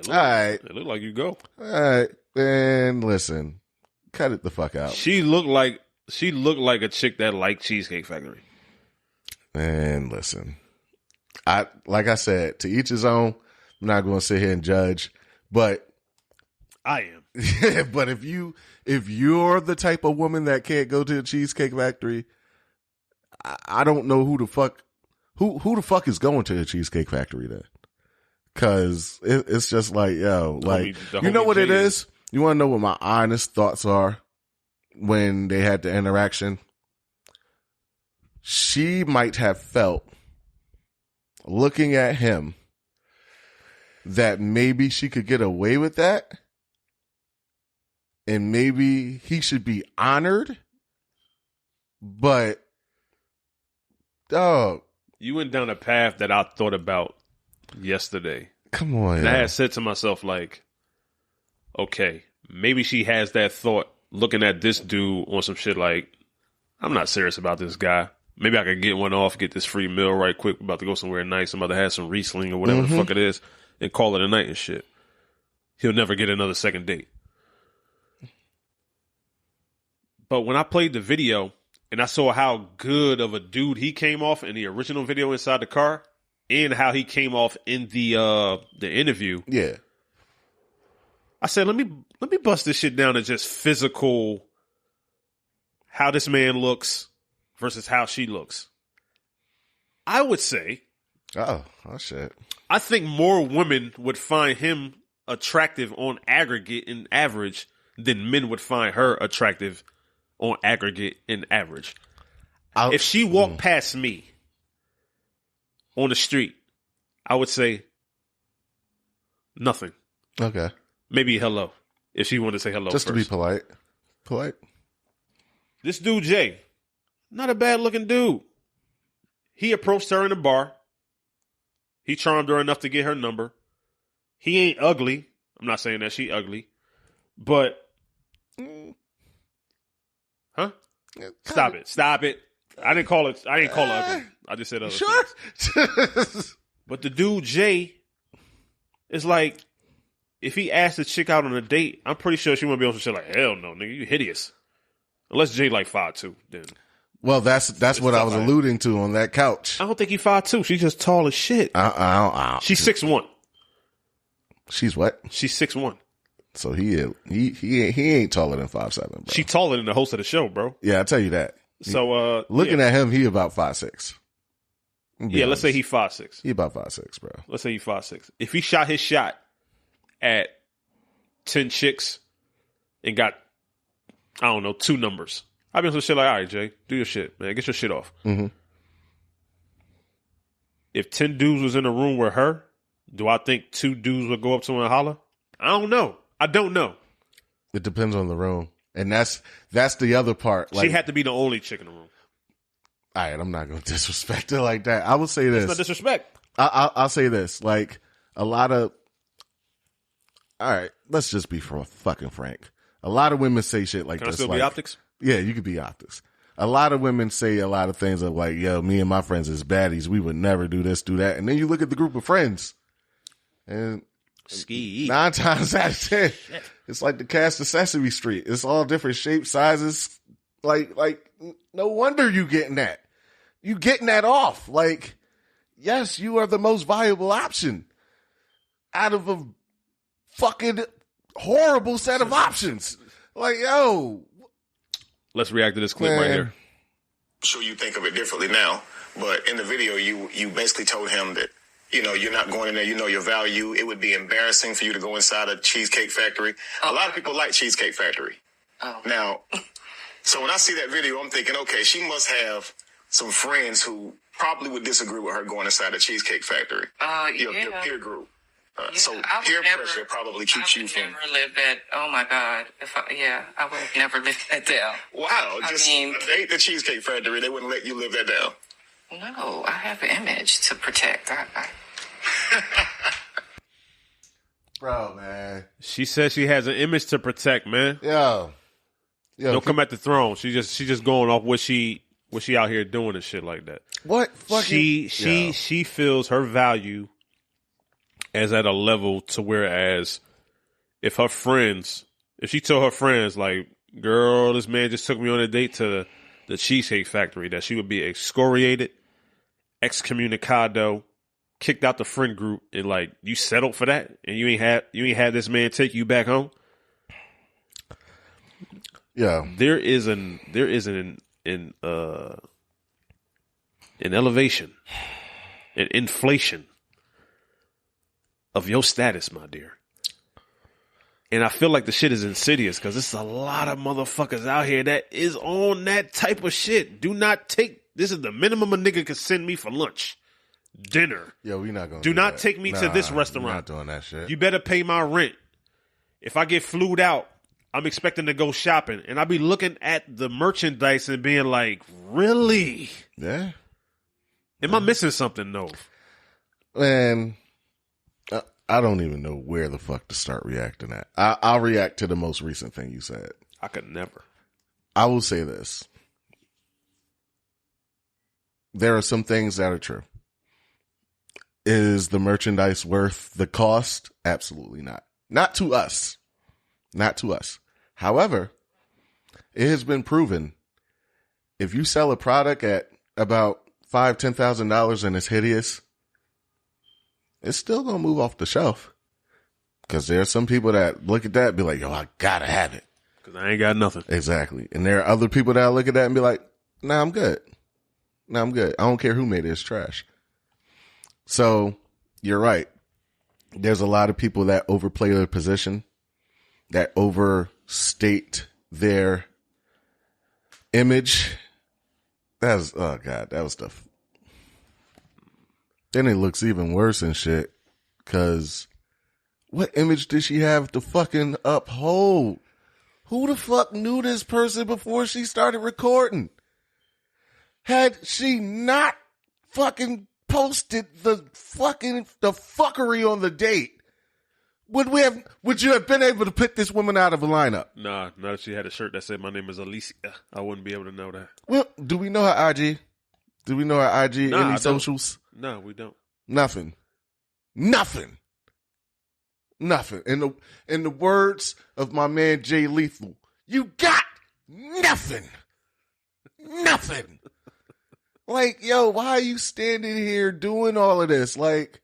All right. It looked like you go. All right. Man, listen. Cut it the fuck out. She looked like a chick that liked Cheesecake Factory. Man, listen. like I said, to each his own. I'm not going to sit here and judge, but I am. but if you're the type of woman that can't go to the Cheesecake Factory, I don't know who the fuck is going to the Cheesecake Factory then. Cause it's just like, yo, like, you know what it is? You want to know what my honest thoughts are when they had the interaction? She might have felt, looking at him, that maybe she could get away with that. And maybe he should be honored. But, dog. You went down a path that I thought about yesterday. Come on. And I had said to myself, like, okay, maybe she has that thought looking at this dude on some shit like, I'm not serious about this guy. Maybe I could get one off, get this free meal right quick. I'm about to go somewhere nice. I'm about to have some Riesling or whatever the fuck it is and call it a night and shit. He'll never get another second date. But when I played the video and I saw how good of a dude he came off in the original video inside the car and how he came off in the interview. Yeah. I said, let me bust this shit down to just physical, how this man looks versus how she looks. I would say, oh shit. I think more women would find him attractive on aggregate and average than men would find her attractive on aggregate and average. If she walked past me on the street, I would say nothing. Okay. Maybe hello. If she wanted to say hello just first. To be polite. Polite. This dude, Jay, not a bad looking dude. He approached her in the bar. He charmed her enough to get her number. He ain't ugly. I'm not saying that she ugly. But, huh? Stop it. I didn't call it ugly. I just said other things. But the dude, Jay, is like, if he asked the chick out on a date, I'm pretty sure she wouldn't be on some shit like, hell no, nigga, you hideous. Unless Jay like 5'2", then. Well, that's what I was alluding to on that couch. I don't think he 5'2". She's just tall as shit. She's 6'1". She's what? She's 6'1". So he ain't taller than 5'7", bro. She taller than the host of the show, bro. Yeah, I tell you that. So looking at him, he about 5'6". Yeah, let's say he 5'6". He about 5'6", bro. Let's say he 5'6". If he shot his shot at 10 chicks and got, I don't know, 2 numbers, I'd be on some shit like, all right, Jay, do your shit, man. Get your shit off. Mm-hmm. If 10 dudes was in a room with her, do I think 2 dudes would go up to her and holler? I don't know. I don't know. It depends on the room. And that's the other part. Like, she had to be the only chick in the room. All right, I'm not going to disrespect her like that. I will say this. It's not disrespect. I'll say this. Like, a lot of... All right, let's just be fucking frank. A lot of women say shit like this. Can I still like, be optics? Yeah, you could be optics. A lot of women say a lot of things of like, yo, me and my friends is baddies. We would never do this, do that. And then you look at the group of friends. And 9 times out of 10, it's like the cast of Sesame Street. It's all different shapes, sizes. Like, no wonder you getting that. You getting that off. Like, yes, you are the most viable option out of a fucking horrible set of options. Like, yo. Let's react to this clip right here. I'm sure you think of it differently now, but in the video, you basically told him that, you know, you're not going in there, you know your value. It would be embarrassing for you to go inside a Cheesecake Factory. A lot of people like Cheesecake Factory. Oh. Now, so when I see that video, I'm thinking, okay, she must have some friends who probably would disagree with her going inside a Cheesecake Factory. Your peer group. So peer pressure probably keeps you from. I would never live that. Oh my God! I would have never lived that down. Wow! A date the Cheesecake Factory, they wouldn't let you live that down. No, I have an image to protect. Bro, man. She says she has an image to protect, man. Yo, don't come at the throne. She just going off what she out here doing and shit like that. What fucking? She feels her value as at a level to whereas if she told her friends like, girl, this man just took me on a date to the Cheesecake Factory, that she would be excoriated, excommunicado, kicked out the friend group and like you settled for that and you ain't had this man take you back home. Yeah. There is an elevation, an inflation of your status, my dear. And I feel like the shit is insidious because there's a lot of motherfuckers out here that is on that type of shit. Do not take, this is the minimum a nigga can send me for lunch, dinner. Yo, we not going to do not take me to this restaurant. We're not doing that shit. You better pay my rent. If I get flued out, I'm expecting to go shopping. And I be looking at the merchandise and being like, really? Yeah. Am I missing something, though? Man, I don't even know where the fuck to start reacting at. I'll react to the most recent thing you said. I could never. I will say this. There are some things that are true. Is the merchandise worth the cost? Absolutely not. Not to us. Not to us. However, it has been proven if you sell a product at about $5,000, $10,000 and it's hideous, it's still gonna move off the shelf. Because there are some people that look at that and be like, yo, I gotta have it. Because I ain't got nothing. Exactly. And there are other people that look at that and be like, nah, I'm good. Nah, I'm good. I don't care who made it. It's trash. So you're right. There's a lot of people that overplay their position, that overstate their image. Oh God, that was stuff. Then it looks even worse and shit. Cause what image did she have to fucking uphold? Who the fuck knew this person before she started recording? Had she not fucking posted the fuckery on the date, would you have been able to pick this woman out of a lineup? Nah, not if she had a shirt that said my name is Alicia. I wouldn't be able to know that. Well, do we know her IG? Do we know her IG? Nah, any socials? No, we don't. Nothing. In the words of my man Jay Lethal, you got nothing. Like, yo, why are you standing here doing all of this? Like,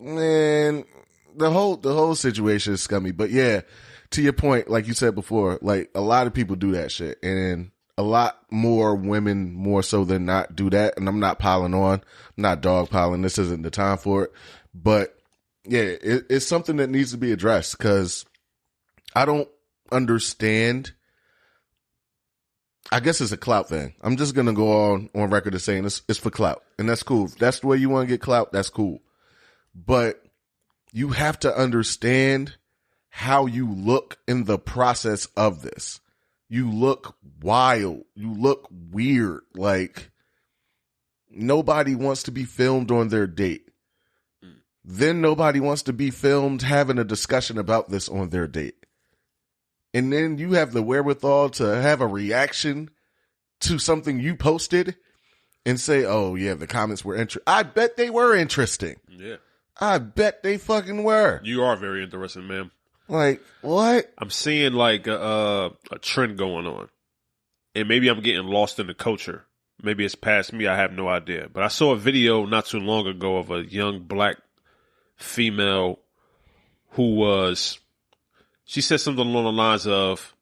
man, the whole situation is scummy. But yeah, to your point, like you said before, like a lot of people do that shit, and a lot more women, more so than not, do that. And I'm not piling on, I'm not dogpiling. This isn't the time for it. But yeah, it's something that needs to be addressed because I don't understand. I guess it's a clout thing. I'm just going to go on record as saying it's for clout. And that's cool. If that's the way you want to get clout, that's cool. But you have to understand how you look in the process of this. You look wild. You look weird. Like, nobody wants to be filmed on their date. Then nobody wants to be filmed having a discussion about this on their date. And then you have the wherewithal to have a reaction to something you posted and say, oh, yeah, the comments were interesting. I bet they were interesting. Yeah. I bet they fucking were. You are very interesting, ma'am. Like, what? I'm seeing like a trend going on. And maybe I'm getting lost in the culture. Maybe it's past me. I have no idea. But I saw a video not too long ago of a young black female who was... She said something along the lines of,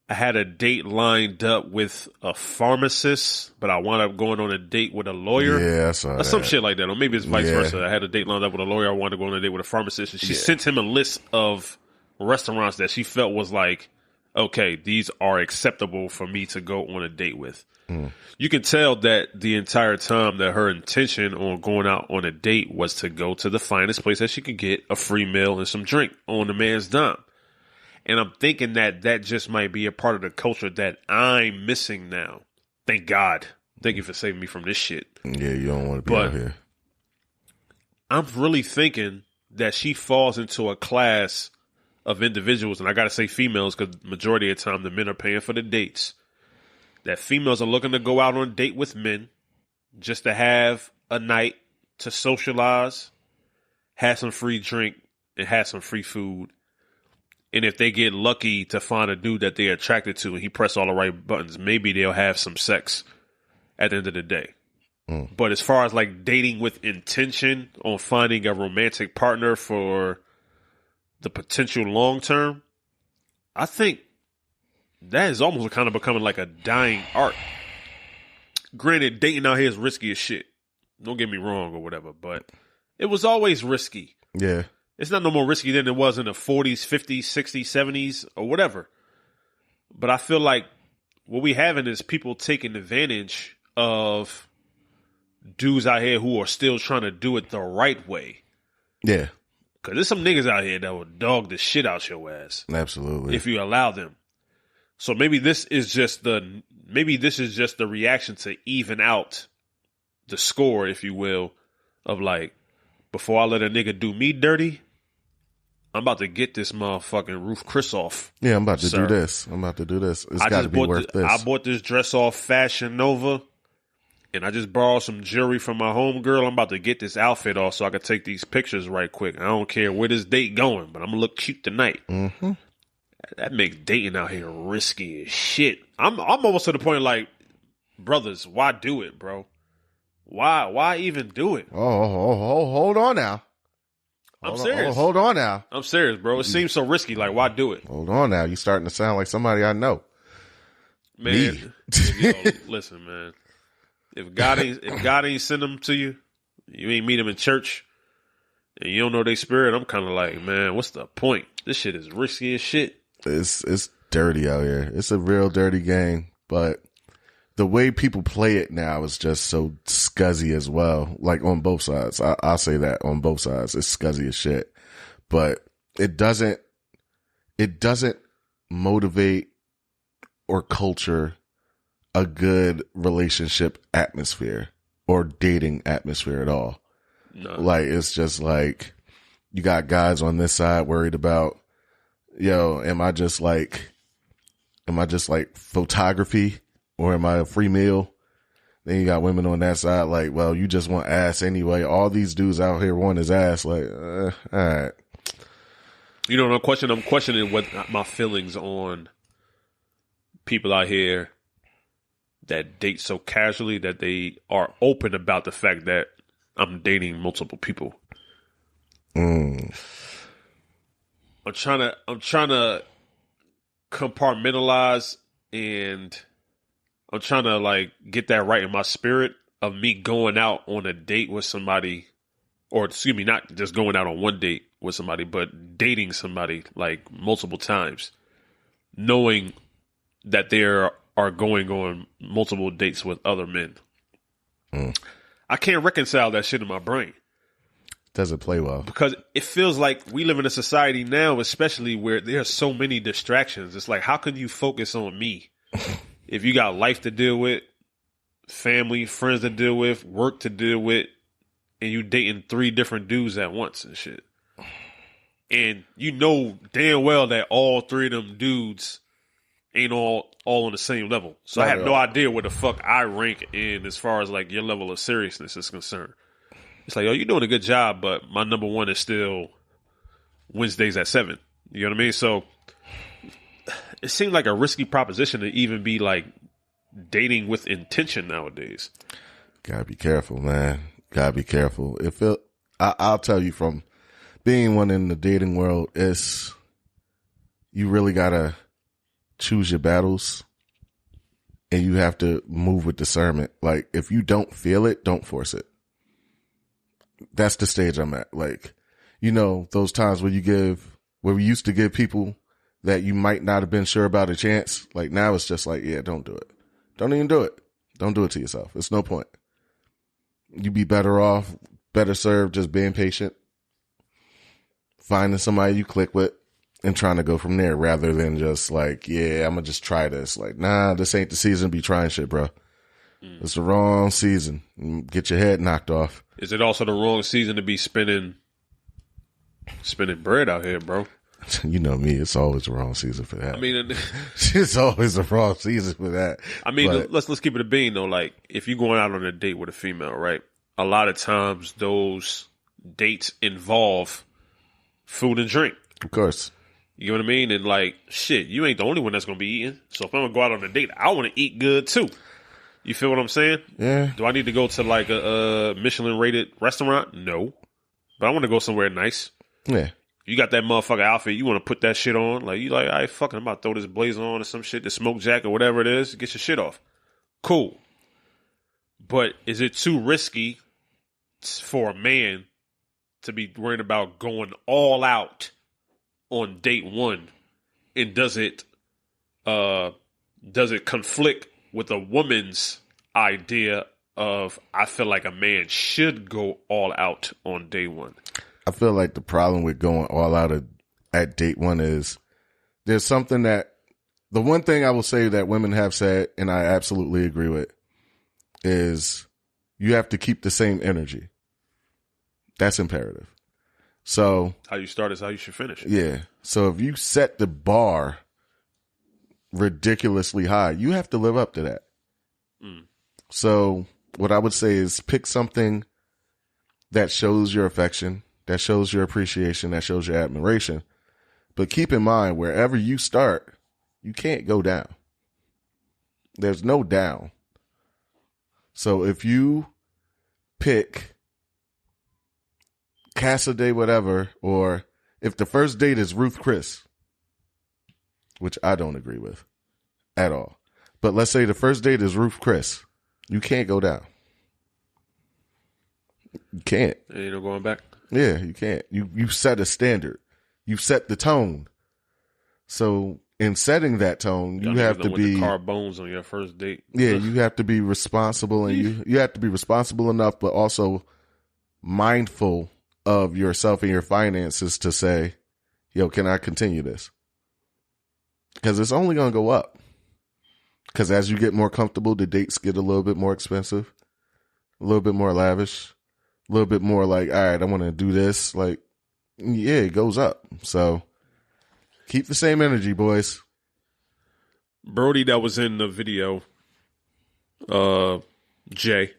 I had a date lined up with a pharmacist, but I wound up going on a date with a lawyer. Yeah, I saw that. Some shit like that. Or maybe it's vice versa. I had a date lined up with a lawyer. I wanted to go on a date with a pharmacist. And she sent him a list of restaurants that she felt was like, okay, these are acceptable for me to go on a date with. You can tell that the entire time that her intention on going out on a date was to go to the finest place that she could get a free meal and some drink on the man's dime. And I'm thinking that that just might be a part of the culture that I'm missing now. Thank God. Thank you for saving me from this shit. Yeah, you don't want to be out here. I'm really thinking that she falls into a class of individuals, and I got to say females because majority of the time the men are paying for the dates. That females are looking to go out on a date with men just to have a night to socialize, have some free drink, and have some free food. And if they get lucky to find a dude that they're attracted to and he press all the right buttons, maybe they'll have some sex at the end of the day. But as far as like dating with intention on finding a romantic partner for the potential long term, I think that is almost kind of becoming like a dying art. Granted, dating out here is risky as shit. Don't get me wrong or whatever, but it was always risky. Yeah. It's not no more risky than it was in the 40s, 50s, 60s, 70s, or whatever. But I feel like what we having is people taking advantage of dudes out here who are still trying to do it the right way. Yeah. Because there's some niggas out here that will dog the shit out your ass. Absolutely. If you allow them. So maybe this is just the reaction to even out the score, if you will, of like, before I let a nigga do me dirty, I'm about to get this motherfucking Ruth Chris off. Yeah, I'm about to sir. do this. It's got to be worth this. I bought this dress off Fashion Nova, and I just borrowed some jewelry from my homegirl. I'm about to get this outfit off so I can take these pictures right quick. I don't care where this date going, but I'm going to look cute tonight. Mm-hmm. That makes dating out here risky as shit. I'm almost to the point like, brothers, why do it, bro? Why even do it? Oh, hold on now. I'm serious. Hold on now. I'm serious, bro. It seems so risky. Like, why do it? Hold on now. You starting to sound like somebody I know. Man, listen, man. If God ain't send them to you, you ain't meet them in church, and you don't know their spirit, I'm kind of like, man, what's the point? This shit is risky as shit. It's dirty out here. It's a real dirty game, but the way people play it now is just so scuzzy as well. Like on both sides. I'll say that on both sides. It's scuzzy as shit. But it doesn't motivate or culture a good relationship atmosphere or dating atmosphere at all. No. Like, it's just like, you got guys on this side worried about, yo, am I just like photography? Or am I a free meal? Then you got women on that side like, well, you just want ass anyway. All these dudes out here want his ass. Like, all right. You know, I'm questioning what my feelings on people out here that date so casually that they are open about the fact that I'm dating multiple people. I'm trying to compartmentalize, and I'm trying to like get that right in my spirit of me going out on a date with somebody, or excuse me, not just going out on one date with somebody, but dating somebody like multiple times, knowing that they are going on multiple dates with other men. I can't reconcile that shit in my brain. Doesn't play well. Because it feels like we live in a society now, especially where there are so many distractions. It's like, how can you focus on me if you got life to deal with, family, friends to deal with, work to deal with, and you dating 3 different dudes at once and shit? And you know damn well that all 3 of them dudes ain't all on the same level. So I have no idea where the fuck I rank in as far as like your level of seriousness is concerned. It's like, oh, you're doing a good job, but my number one is still Wednesdays at 7. You know what I mean? So it seemed like a risky proposition to even be like dating with intention nowadays. Gotta be careful, man. Gotta be careful. I'll tell you, from being one in the dating world, you really gotta choose your battles, and you have to move with discernment. Like, if you don't feel it, don't force it. That's the stage I'm at. Like, you know, those times where we used to give people that you might not have been sure about a chance. Like, now it's just like, yeah, don't do it. Don't even do it. Don't do it to yourself. It's no point. You'd be better served just being patient, finding somebody you click with, and trying to go from there, rather than just like, yeah, I'm gonna just try this. Like, nah, this ain't the season to be trying shit, bro. It's the wrong season. Get your head knocked off. Is it also the wrong season to be spending bread out here, bro? You know me, it's always the wrong season for that. I mean, it's always the wrong season for that. I mean, let's keep it a bean though. Like, if you're going out on a date with a female, right? A lot of times those dates involve food and drink. Of course. You know what I mean? And like, shit, you ain't the only one that's going to be eating. So if I'm going to go out on a date, I want to eat good too. You feel what I'm saying? Yeah. Do I need to go to like a Michelin rated restaurant? No. But I want to go somewhere nice. Yeah. You got that motherfucker outfit. You want to put that shit on. Like, you like, all right, fucking, I'm about to throw this blazer on or some shit, the smoke jacket, whatever it is. Get your shit off. Cool. But is it too risky for a man to be worried about going all out on date one? And does it conflict with a woman's idea of, I feel like a man should go all out on day one? I feel like the problem with going all out at date one is there's something that, the one thing I will say that women have said, and I absolutely agree with, is you have to keep the same energy. That's imperative. So how you start is how you should finish. Yeah. So if you set the bar ridiculously high, you have to live up to that. So what I would say is pick something that shows your affection, that shows your appreciation, that shows your admiration. But keep in mind, wherever you start, you can't go down. There's no down. So if you pick Casa de whatever, or if the first date is Ruth Chris, which I don't agree with at all, but let's say the first date is Ruth Chris, you can't go down. You can't. Ain't no going back. Yeah, you can't. You set a standard. You set the tone. So in setting that tone, you have to be the car bones on your first date. Yeah, you have to be responsible, and you have to be responsible enough, but also mindful of yourself and your finances to say, yo, can I continue this? Because it's only going to go up. Because as you get more comfortable, the dates get a little bit more expensive, a little bit more lavish, a little bit more like, all right, I want to do this. Like, yeah, it goes up. So keep the same energy, boys. Brody that was in the video, Jay,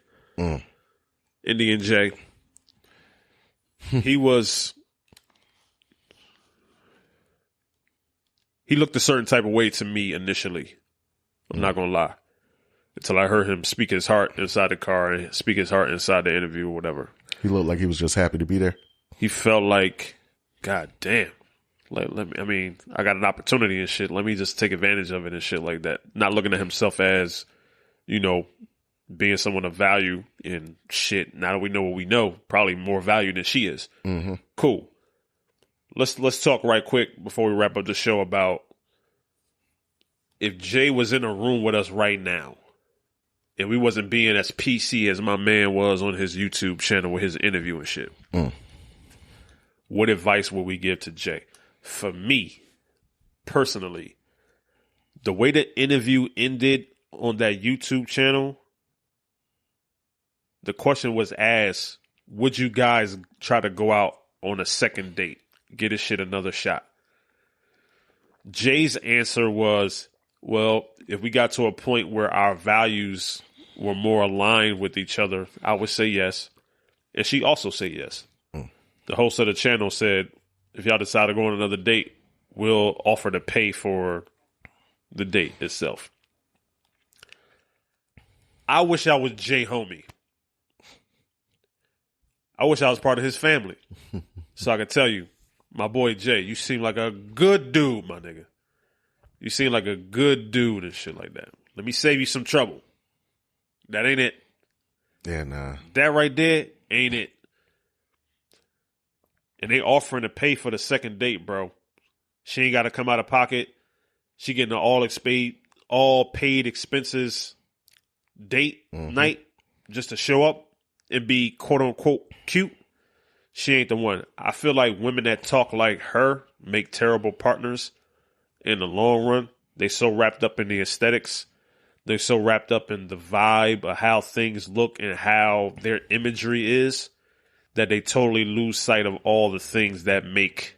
Indian Jay, he looked a certain type of way to me initially. I'm not going to lie. Until I heard him speak his heart inside the car and speak his heart inside the interview or whatever. He looked like he was just happy to be there. He felt like, God damn. Like, I got an opportunity and shit. Let me just take advantage of it and shit like that. Not looking at himself as, being someone of value and shit. Now that we know what we know, probably more value than she is. Mm-hmm. Cool. Let's talk right quick before we wrap up the show about if Jay was in a room with us right now and we wasn't being as PC as my man was on his YouTube channel with his interview and shit. What advice would we give to Jay? For me, personally, the way the interview ended on that YouTube channel, the question was asked, would you guys try to go out on a second date? Get his shit another shot. Jay's answer was, well, if we got to a point where our values were more aligned with each other, I would say yes. And she also said yes. The host of the channel said, if y'all decide to go on another date, we'll offer to pay for the date itself. I wish I was Jay homie. I wish I was part of his family. So I could tell you, my boy Jay, you seem like a good dude, my nigga. You seem like a good dude and shit like that. Let me save you some trouble. That ain't it. Yeah, nah. That right there ain't it. And they offering to pay for the second date, bro. She ain't got to come out of pocket. She getting an all paid expenses date night just to show up and be quote unquote cute. She ain't the one. I feel like women that talk like her make terrible partners in the long run. They so wrapped up in the aesthetics. They're so wrapped up in the vibe of how things look and how their imagery is that they totally lose sight of all the things that make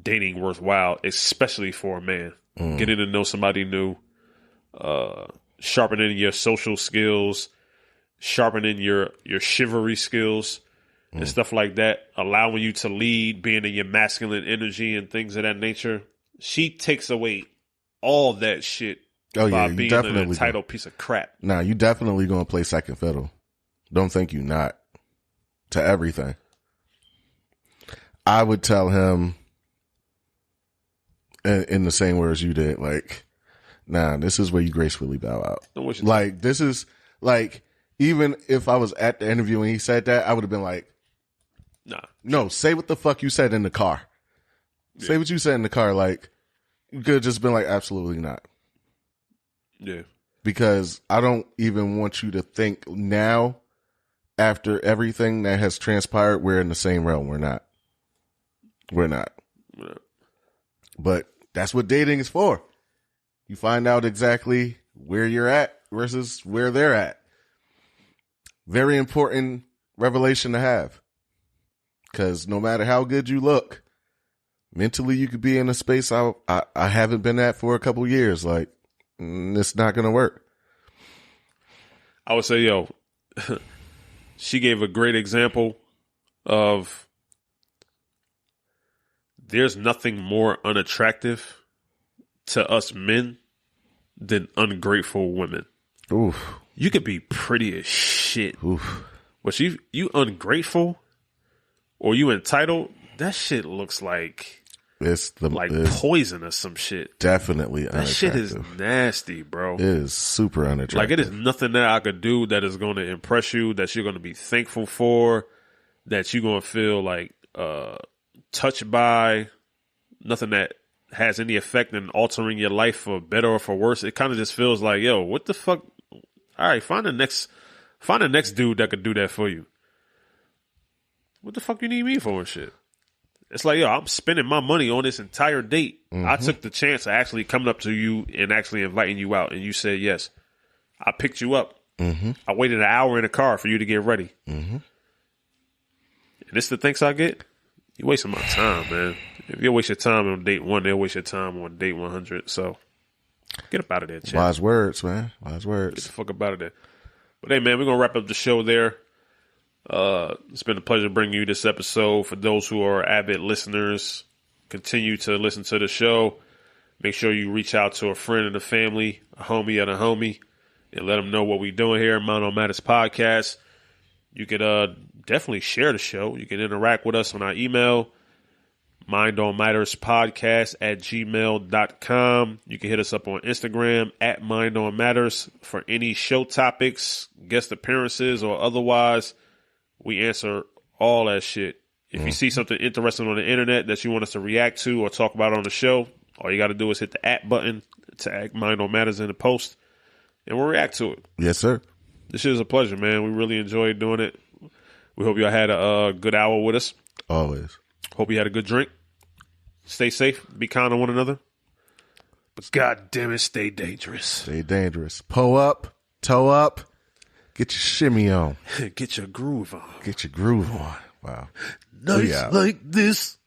dating worthwhile, especially for a man. Getting to know somebody new, sharpening your social skills, sharpening your chivalry skills and stuff like that, allowing you to lead, being in your masculine energy and things of that nature. She takes away all that shit Oh yeah, by you being definitely an entitled piece of crap. Nah, you definitely gonna play second fiddle. Don't think you not to everything. I would tell him in the same words you did, like, nah, this is where you gracefully bow out. Like, this is like, even if I was at the interview and he said that, I would have been like, nah, no, say what the fuck you said in the car. Yeah. Say what you said in the car. Like, you could have just been like, absolutely not. Yeah. Because I don't even want you to think now, after everything that has transpired, we're in the same realm. We're not. But that's what dating is for. You find out exactly where you're at versus where they're at. Very important revelation to have. Because no matter how good you look, mentally you could be in a space I haven't been at for a couple years. Like, it's not going to work. I would say, yo, she gave a great example of there's nothing more unattractive to us men than ungrateful women. Oof. You could be pretty as shit. Oof. But you ungrateful or you entitled, that shit looks like it's poison or some shit. Definitely that unattractive. Shit is nasty, bro. It is super unattractive. Like, it is nothing that I could do that is going to impress you, that you're going to be thankful for, that you're going to feel like touched by, nothing that has any effect in altering your life for better or for worse. It kind of just feels like, yo, what the fuck? All right, find the next dude that could do that for you. What the fuck you need me for and shit? It's like, yo, I'm spending my money on this entire date. I took the chance of actually coming up to you and actually inviting you out, and you said yes. I picked you up. I waited an hour in the car for you to get ready. And this the thanks I get? You wasting my time, man. If you waste your time on date 1, they'll waste your time on date 100. So get up out of there, champ. Wise words, man. Wise words. Get the fuck up out of there. But hey, man, we're going to wrap up the show there. It's been a pleasure bringing you this episode. For those who are avid listeners, continue to listen to the show. Make sure you reach out to a friend in the family, a homie and a homie, and let them know what we're doing here at Mind on Matters Podcast. You could definitely share the show. You can interact with us on our email, mindonmatters@gmail.com. You can hit us up on Instagram at mindonmatters for any show topics, guest appearances, or otherwise. We answer all that shit. If you see something interesting on the internet that you want us to react to or talk about on the show, all you got to do is hit the @ button, tag Mind on Matters in the post, and we'll react to it. Yes, sir. This shit is a pleasure, man. We really enjoyed doing it. We hope y'all had a good hour with us. Always. Hope you had a good drink. Stay safe. Be kind to one another. But God damn it, stay dangerous. Stay dangerous. Pull up, toe up. Get your shimmy on. Get your groove on. Get your groove on. Wow. Nights like this.